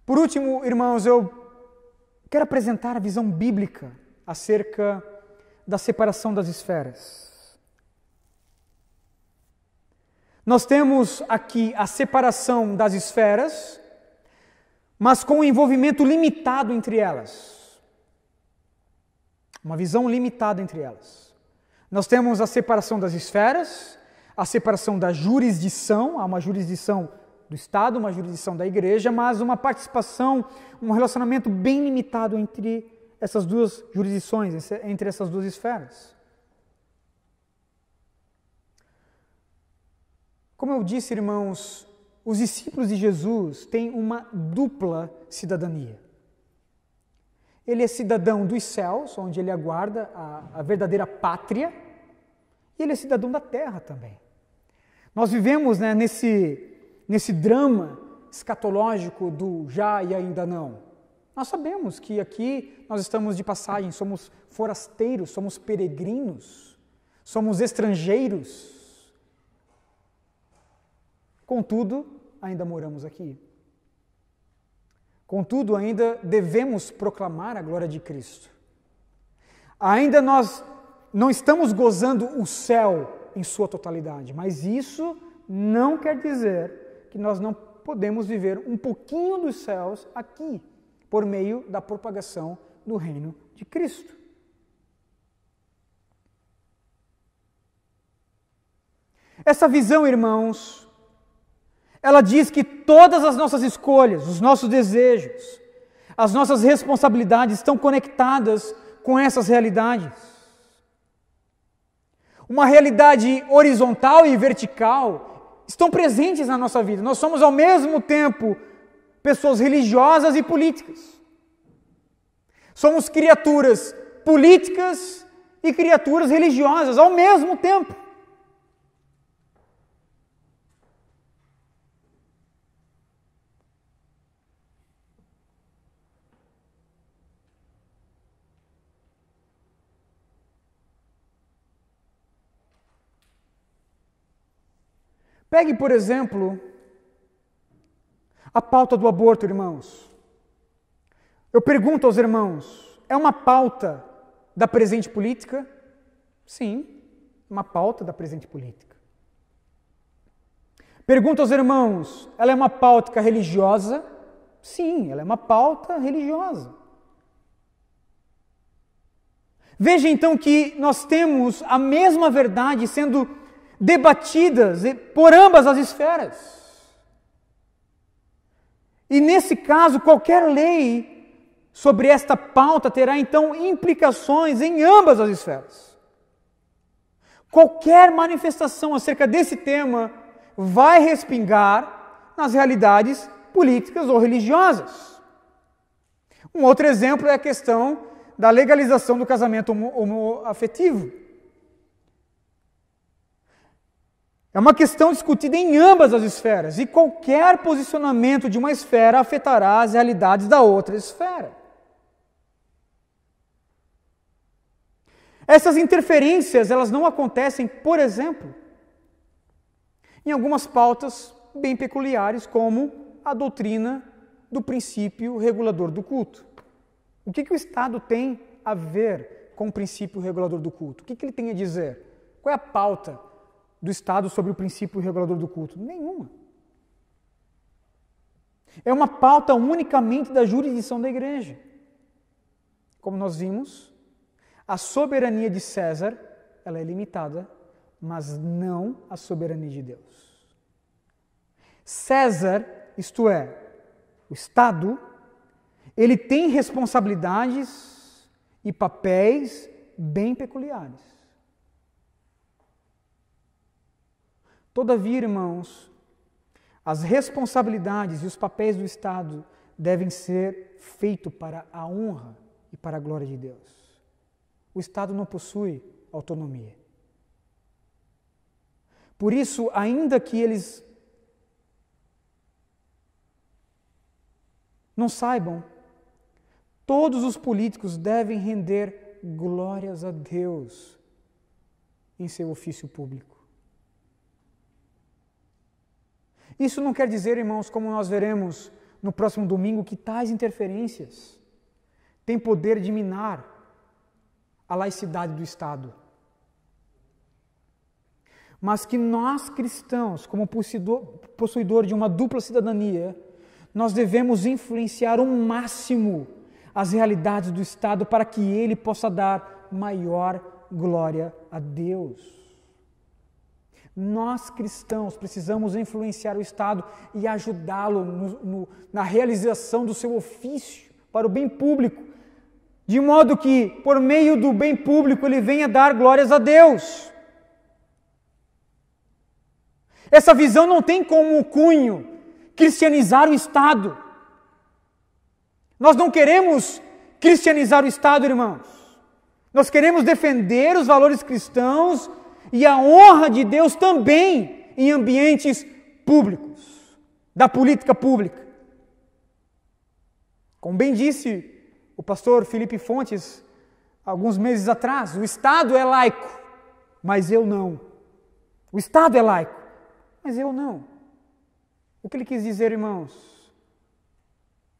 Por último, irmãos, eu quero apresentar a visão bíblica acerca da separação das esferas. Nós temos aqui a separação das esferas, mas com um envolvimento limitado entre elas. Uma visão limitada entre elas. Nós temos a separação das esferas, a separação da jurisdição, há uma jurisdição do Estado, uma jurisdição da igreja, mas uma participação, um relacionamento bem limitado entre essas duas jurisdições, entre essas duas esferas. Como eu disse, irmãos, os discípulos de Jesus têm uma dupla cidadania. Ele é cidadão dos céus, onde ele aguarda a verdadeira pátria, e ele é cidadão da terra também. Nós vivemos, né, nesse drama escatológico do já e ainda não. Nós sabemos que aqui nós estamos de passagem, somos forasteiros, somos peregrinos, somos estrangeiros. Contudo, ainda moramos aqui. Contudo, ainda devemos proclamar a glória de Cristo. Ainda nós não estamos gozando o céu em sua totalidade, mas isso não quer dizer que nós não podemos viver um pouquinho dos céus aqui, por meio da propagação do reino de Cristo. Essa visão, irmãos, ela diz que todas as nossas escolhas, os nossos desejos, as nossas responsabilidades estão conectadas com essas realidades. Uma realidade horizontal e vertical estão presentes na nossa vida. Nós somos ao mesmo tempo pessoas religiosas e políticas. Somos criaturas políticas e criaturas religiosas ao mesmo tempo. Pegue, por exemplo, a pauta do aborto, irmãos. Eu pergunto aos irmãos, é uma pauta da presente política? Sim, uma pauta da presente política. Pergunto aos irmãos, ela é uma pauta religiosa? Sim, ela é uma pauta religiosa. Veja então que nós temos a mesma verdade sendo debatidas por ambas as esferas. E nesse caso, qualquer lei sobre esta pauta terá então implicações em ambas as esferas. Qualquer manifestação acerca desse tema vai respingar nas realidades políticas ou religiosas. Um outro exemplo é a questão da legalização do casamento homoafetivo. É uma questão discutida em ambas as esferas, e qualquer posicionamento de uma esfera afetará as realidades da outra esfera. Essas interferências, elas não acontecem, por exemplo, em algumas pautas bem peculiares, como a doutrina do princípio regulador do culto. O que o Estado tem a ver com o princípio regulador do culto? O que ele tem a dizer? Qual é a pauta do Estado sobre o princípio regulador do culto? Nenhuma. É uma pauta unicamente da jurisdição da igreja. Como nós vimos, a soberania de César, ela é limitada, mas não a soberania de Deus. César, isto é, o Estado, ele tem responsabilidades e papéis bem peculiares. Todavia, irmãos, as responsabilidades e os papéis do Estado devem ser feitos para a honra e para a glória de Deus. O Estado não possui autonomia. Por isso, ainda que eles não saibam, todos os políticos devem render glórias a Deus em seu ofício público. Isso não quer dizer, irmãos, como nós veremos no próximo domingo que tais interferências têm poder de minar a laicidade do Estado. Mas que nós cristãos, como possuidor de uma dupla cidadania, nós devemos influenciar ao máximo as realidades do Estado para que ele possa dar maior glória a Deus. Nós cristãos precisamos influenciar o Estado e ajudá-lo na realização do seu ofício para o bem público, de modo que, por meio do bem público, ele venha dar glórias a Deus. Essa visão não tem como cunho cristianizar o Estado. Nós não queremos cristianizar o Estado, irmãos. Nós queremos defender os valores cristãos e a honra de Deus também em ambientes públicos, da política pública. Como bem disse o pastor Felipe Fontes, alguns meses atrás, o Estado é laico, mas eu não. O Estado é laico, mas eu não. O que ele quis dizer, irmãos?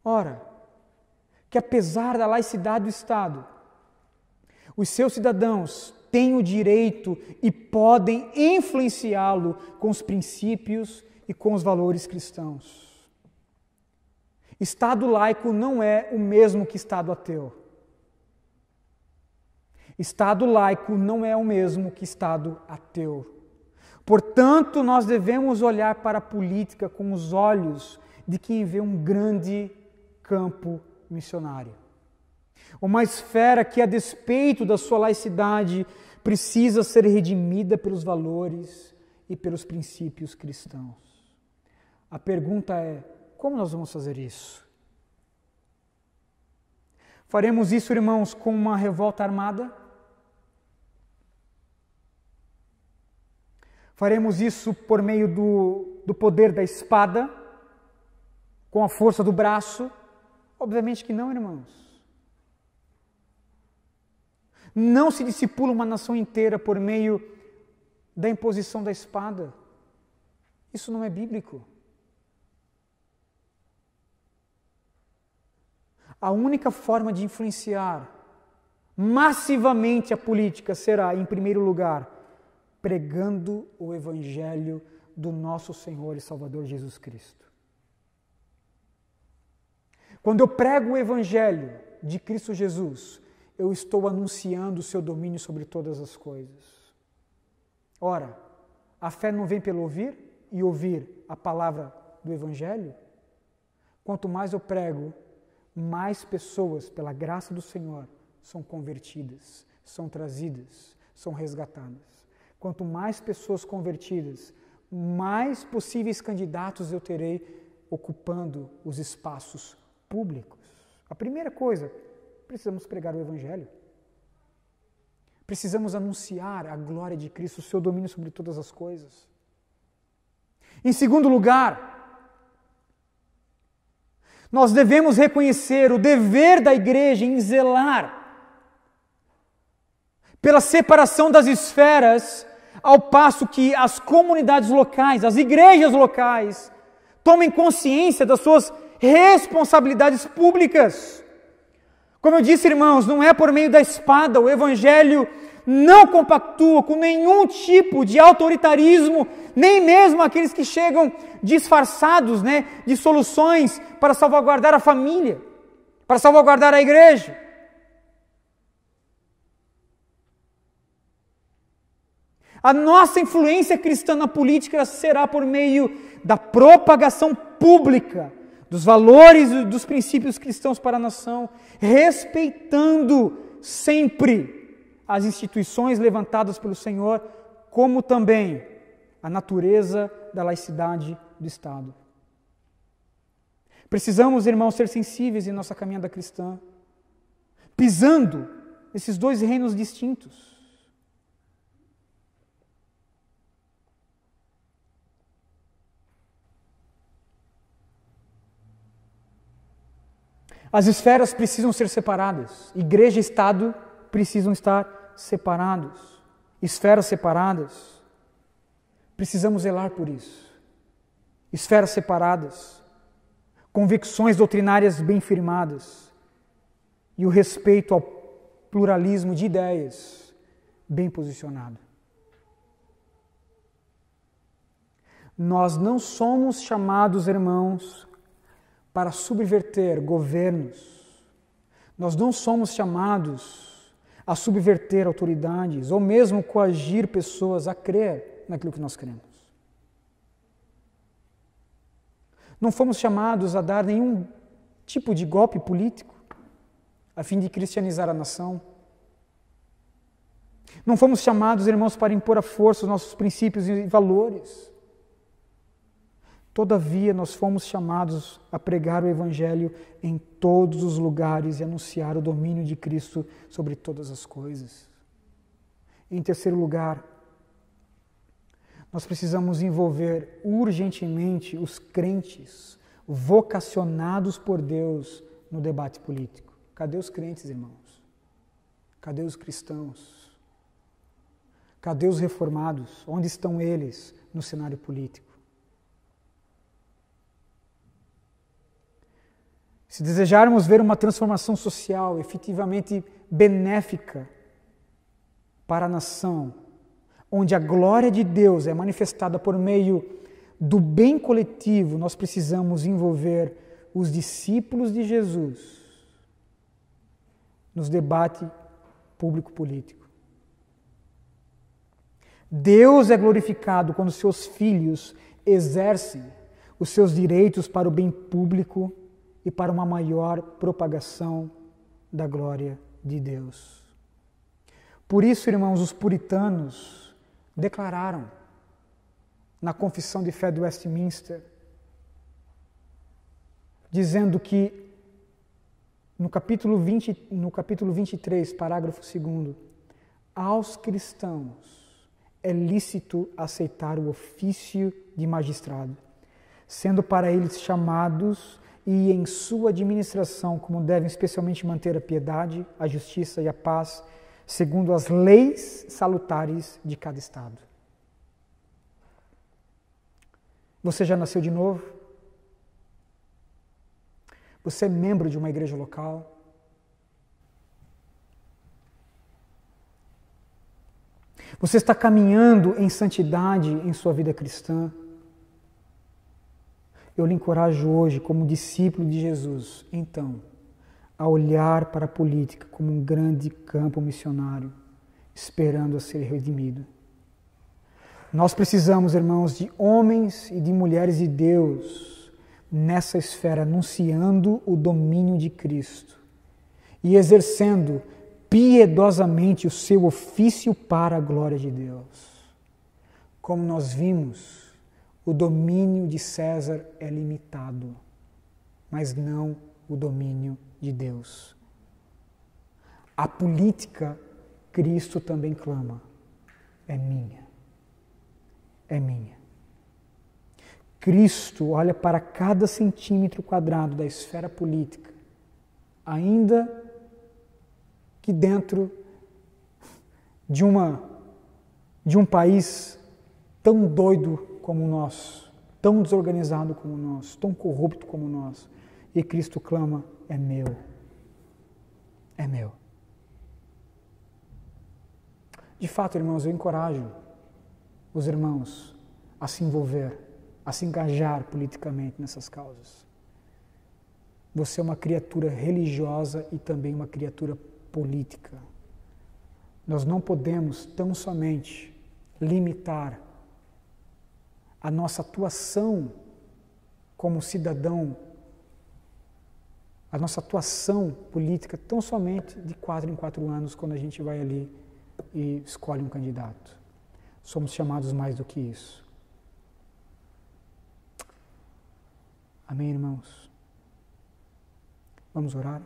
Ora, que apesar da laicidade do Estado, os seus cidadãos têm o direito e podem influenciá-lo com os princípios e com os valores cristãos. Estado laico não é o mesmo que Estado ateu. Estado laico não é o mesmo que Estado ateu. Portanto, nós devemos olhar para a política com os olhos de quem vê um grande campo missionário. Uma esfera que, a despeito da sua laicidade, precisa ser redimida pelos valores e pelos princípios cristãos. A pergunta é: como nós vamos fazer isso? Faremos isso, irmãos, com uma revolta armada? Faremos isso por meio do poder da espada? Com a força do braço? Obviamente que não, irmãos. Não se discipula uma nação inteira por meio da imposição da espada. Isso não é bíblico. A única forma de influenciar massivamente a política será, em primeiro lugar, pregando o Evangelho do nosso Senhor e Salvador Jesus Cristo. Quando eu prego o Evangelho de Cristo Jesus, eu estou anunciando o seu domínio sobre todas as coisas. Ora, a fé não vem pelo ouvir e ouvir a palavra do Evangelho? Quanto mais eu prego, mais pessoas, pela graça do Senhor, são convertidas, são trazidas, são resgatadas. Quanto mais pessoas convertidas, mais possíveis candidatos eu terei ocupando os espaços públicos. A primeira coisa, precisamos pregar o Evangelho. Precisamos anunciar a glória de Cristo, o seu domínio sobre todas as coisas. Em segundo lugar, nós devemos reconhecer o dever da igreja em zelar pela separação das esferas, ao passo que as comunidades locais, as igrejas locais, tomem consciência das suas responsabilidades públicas. Como eu disse, irmãos, não é por meio da espada. O Evangelho não compactua com nenhum tipo de autoritarismo, nem mesmo aqueles que chegam disfarçados, de soluções para salvaguardar a família, para salvaguardar a igreja. A nossa influência cristã na política será por meio da propagação pública dos valores e dos princípios cristãos para a nação, respeitando sempre as instituições levantadas pelo Senhor, como também a natureza da laicidade do Estado. Precisamos, irmãos, ser sensíveis em nossa caminhada cristã, pisando esses dois reinos distintos. As esferas precisam ser separadas. Igreja e Estado precisam estar separados. Esferas separadas. Precisamos zelar por isso. Esferas separadas. convicções doutrinárias bem firmadas e o respeito ao pluralismo de ideias bem posicionado. Nós não somos chamados, irmãos, para subverter governos. Nós não somos chamados a subverter autoridades ou mesmo coagir pessoas a crer naquilo que nós cremos. Não fomos chamados a dar nenhum tipo de golpe político a fim de cristianizar a nação. Não fomos chamados, irmãos, para impor à força os nossos princípios e valores. Todavia, nós fomos chamados a pregar o Evangelho em todos os lugares e anunciar o domínio de Cristo sobre todas as coisas. Em terceiro lugar, nós precisamos envolver urgentemente os crentes vocacionados por Deus no debate político. Cadê os crentes, irmãos? Cadê os cristãos? Cadê os reformados? Onde estão eles no cenário político? Se desejarmos ver uma transformação social efetivamente benéfica para a nação, onde a glória de Deus é manifestada por meio do bem coletivo, nós precisamos envolver os discípulos de Jesus nos debates público-político. Deus é glorificado quando seus filhos exercem os seus direitos para o bem público e para uma maior propagação da glória de Deus. Por isso, irmãos, os puritanos declararam na Confissão de Fé de Westminster, dizendo que no capítulo 23, parágrafo 2º, aos cristãos é lícito aceitar o ofício de magistrado, sendo para eles chamados e em sua administração como devem especialmente manter a piedade, a justiça e a paz, segundo as leis salutares de cada estado. Você já nasceu de novo? Você é membro de uma igreja local? Você está caminhando em santidade em sua vida cristã? Eu lhe encorajo hoje, como discípulo de Jesus, então, a olhar para a política como um grande campo missionário, esperando a ser redimido. Nós precisamos, irmãos, de homens e de mulheres de Deus nessa esfera, anunciando o domínio de Cristo e exercendo piedosamente o seu ofício para a glória de Deus. Como nós vimos, o domínio de César é limitado, mas não o domínio de Deus. A política, Cristo também clama, é minha. É minha. Cristo olha para cada centímetro quadrado da esfera política, ainda que dentro de um país tão doido como o nosso, tão desorganizado como o nosso, tão corrupto como o nosso, e Cristo clama, é meu. É meu. De fato, irmãos, eu encorajo os irmãos a se envolver, a se engajar politicamente nessas causas. Você é uma criatura religiosa e também uma criatura política. Nós não podemos tão somente limitar a nossa atuação como cidadão, a nossa atuação política tão somente de 4 em 4 anos, quando a gente vai ali e escolhe um candidato. Somos chamados mais do que isso. Amém, irmãos? Vamos orar?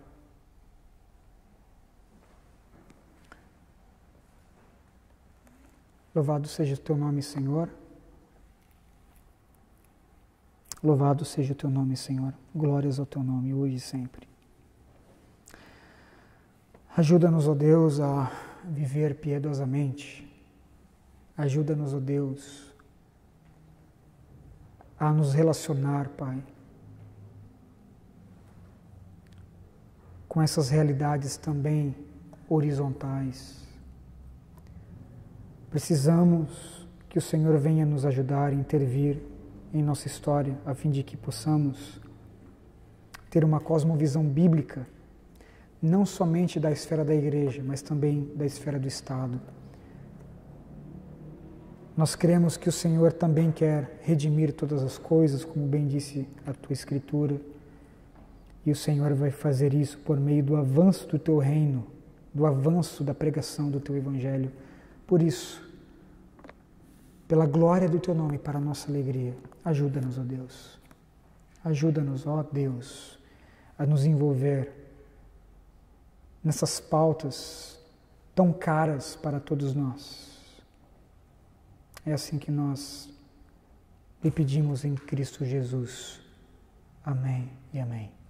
Louvado seja o teu nome, Senhor. Louvado seja o teu nome, Senhor. Glórias ao teu nome, hoje e sempre. Ajuda-nos, ó Deus, a viver piedosamente. Ajuda-nos, ó Deus, a nos relacionar, Pai, com essas realidades também horizontais. Precisamos que o Senhor venha nos ajudar a intervir em nossa história, a fim de que possamos ter uma cosmovisão bíblica, não somente da esfera da igreja, mas também da esfera do Estado. Nós cremos que o Senhor também quer redimir todas as coisas, como bem disse a tua Escritura, e o Senhor vai fazer isso por meio do avanço do teu reino, do avanço da pregação do teu Evangelho. Por isso, pela glória do teu nome, para a nossa alegria, ajuda-nos, ó Deus. Ajuda-nos, ó Deus, a nos envolver nessas pautas tão caras para todos nós. É assim que nós lhe pedimos em Cristo Jesus. Amém e amém.